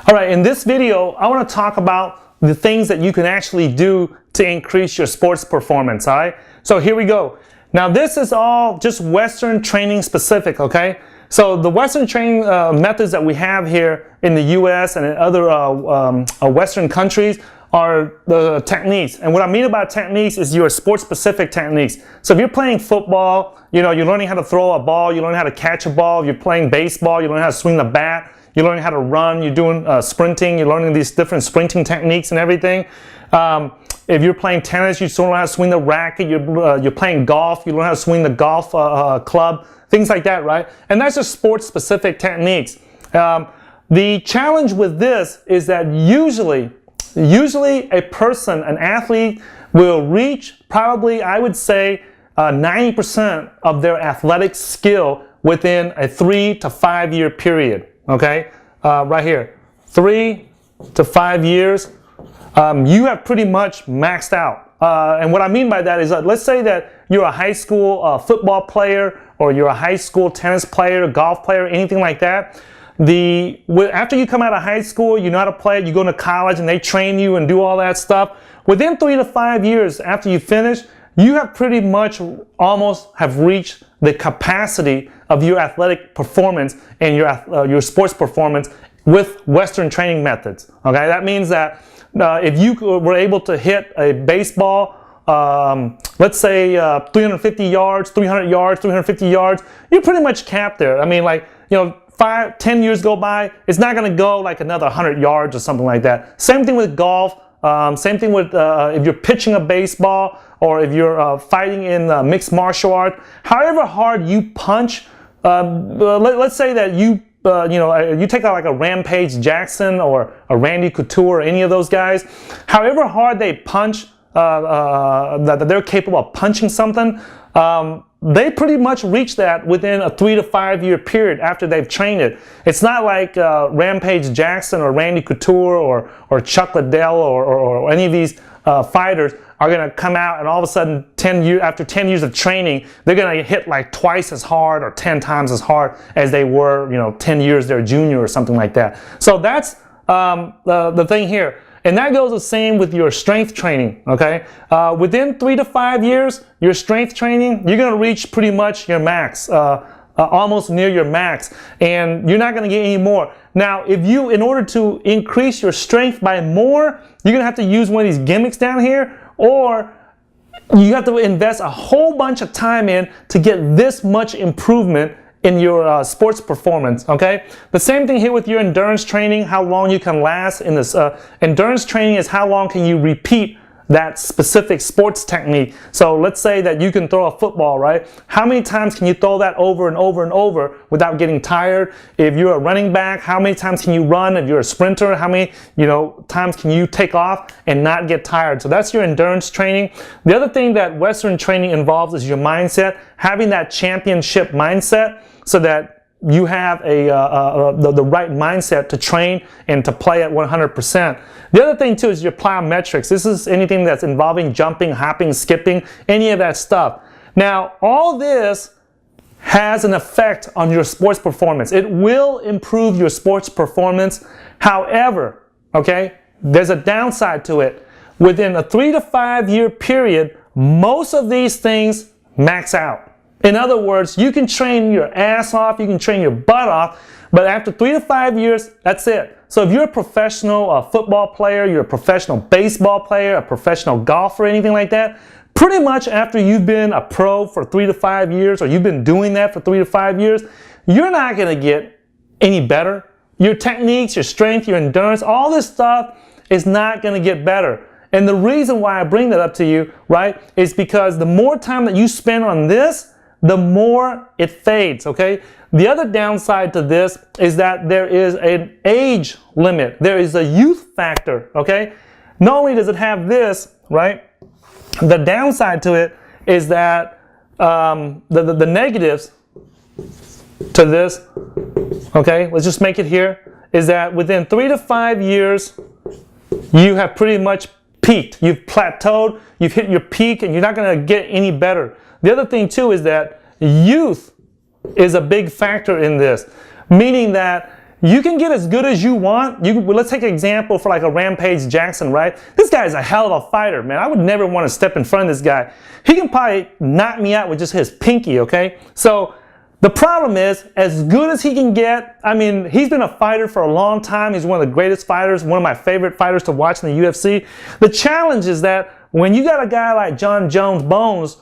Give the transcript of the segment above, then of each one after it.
All right, in this video, I want to talk about the things that you can actually do to increase your sports performance, all right? So here we go. Now this is all just Western training specific, okay? So the Western training methods that we have here in the US and in other Western countries are the techniques. And what I mean by techniques is your sports specific techniques. So if you're playing football, you know, you're learning how to throw a ball, you're learning how to catch a ball. If you're playing baseball, you're learning how to swing the bat. You're learning how to run, you're doing sprinting, you're learning these different sprinting techniques and everything. If you're playing tennis, you learn how to swing the racket. You're playing golf, you learn how to swing the golf club, things like that, right? And that's just sports-specific techniques. The challenge with this is that usually a person, an athlete, will reach probably, I would say, 90% of their athletic skill within a 3 to 5 year period. Okay, right here, 3 to 5 years, you have pretty much maxed out. And what I mean by that is that let's say that you're a high school football player, or you're a high school tennis player, golf player, anything like that. After you come out of high school, you know how to play, you go to college and they train you and do all that stuff. Within 3 to 5 years after you finish, you have pretty much almost have reached the capacity of your athletic performance and your sports performance with Western training methods. Okay, that means that if you were able to hit a baseball, let's say 350 yards, 300 yards, 350 yards, you're pretty much capped there. I mean, like, you know, 5, 10 years go by, it's not going to go like another 100 yards or something like that. Same thing with golf. Same thing with if you're pitching a baseball, or if you're fighting in mixed martial art. However hard you punch, let's say that you take out like a Rampage Jackson or a Randy Couture or any of those guys. However hard they punch, that they're capable of punching something, they pretty much reach that within a 3 to 5 year period after they've trained it. It's not like Rampage Jackson or Randy Couture or Chuck Liddell or any of these fighters are going to come out and all of a sudden after 10 years of training, they're going to hit like twice as hard or 10 times as hard as they were, 10 years their junior or something like that. So that's the thing here. And that goes the same with your strength training, okay? Within 3 to 5 years, your strength training, you're going to reach pretty much your max, almost near your max, and you're not going to get any more. Now, in order to increase your strength by more, you're going to have to use one of these gimmicks down here, or you have to invest a whole bunch of time in to get this much improvement in your sports performance, okay? The same thing here with your endurance training, how long you can last in this. Endurance training is how long can you repeat that specific sports technique. So let's say that you can throw a football, right? How many times can you throw that over and over and over without getting tired? If you're a running back, how many times can you run? If you're a sprinter, how many times can you take off and not get tired? So that's your endurance training. The other thing that Western training involves is your mindset, having that championship mindset, so that you have the right mindset to train and to play at 100%. The other thing too is your plyometrics. This is anything that's involving jumping, hopping, skipping, any of that stuff. Now, all this has an effect on your sports performance. It will improve your sports performance. However, okay, there's a downside to it. Within a 3 to 5 year period, most of these things max out. In other words, you can train your ass off, you can train your butt off, but after 3 to 5 years, that's it. So if you're a professional football player, you're a professional baseball player, a professional golfer, anything like that, pretty much after you've been a pro for 3 to 5 years, or you've been doing that for 3 to 5 years, you're not going to get any better. Your techniques, your strength, your endurance, all this stuff is not going to get better. And the reason why I bring that up to you, right, is because the more time that you spend on this, the more it fades, okay? The other downside to this is that there is an age limit. There is a youth factor, okay? Not only does it have this, right? The downside to it is that the negatives to this, okay? Let's just make it here, is that within 3 to 5 years, you have pretty much peaked. You've plateaued, you've hit your peak, and you're not going to get any better. The other thing too is that youth is a big factor in this, meaning that You can get as good as you want. Let's take an example for like a Rampage Jackson, right? This guy is a hell of a fighter, man. I would never want to step in front of this guy. He can probably knock me out with just his pinky, okay? So the problem is, as good as he can get, I mean, he's been a fighter for a long time. He's one of the greatest fighters, one of my favorite fighters to watch in the UFC. The challenge is that when you got a guy like John Bones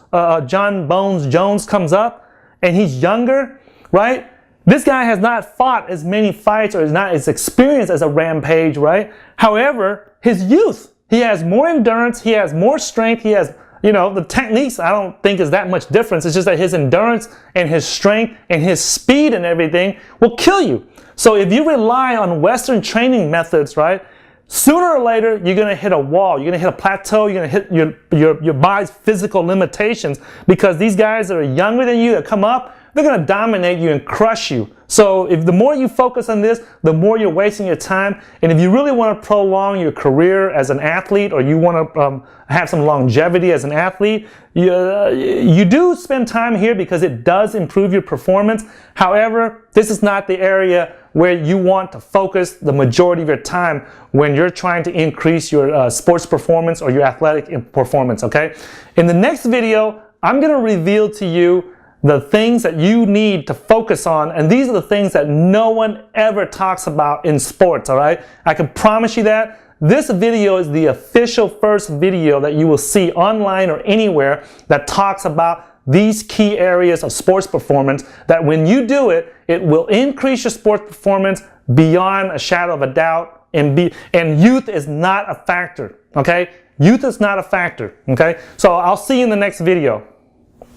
Jones comes up, and he's younger, right? This guy has not fought as many fights or is not as experienced as a Rampage, right? However, his youth, he has more endurance, he has more strength, he has, you know, the techniques I don't think is that much difference. It's just that his endurance and his strength and his speed and everything will kill you. So if you rely on Western training methods, right, sooner or later you're going to hit a wall, you're going to hit a plateau, you're going to hit your body's physical limitations, because these guys that are younger than you that come up, they're going to dominate you and crush you. So if the more you focus on this, the more you're wasting your time. And if you really want to prolong your career as an athlete, or you want to have some longevity as an athlete, you do spend time here because it does improve your performance. However, this is not the area where you want to focus the majority of your time when you're trying to increase your sports performance or your athletic performance, okay? In the next video, I'm going to reveal to you the things that you need to focus on, and these are the things that no one ever talks about in sports, all right? I can promise you that. This video is the official first video that you will see online or anywhere that talks about these key areas of sports performance, that when you do it, it will increase your sports performance beyond a shadow of a doubt, and youth is not a factor, okay? Youth is not a factor, okay? So I'll see you in the next video.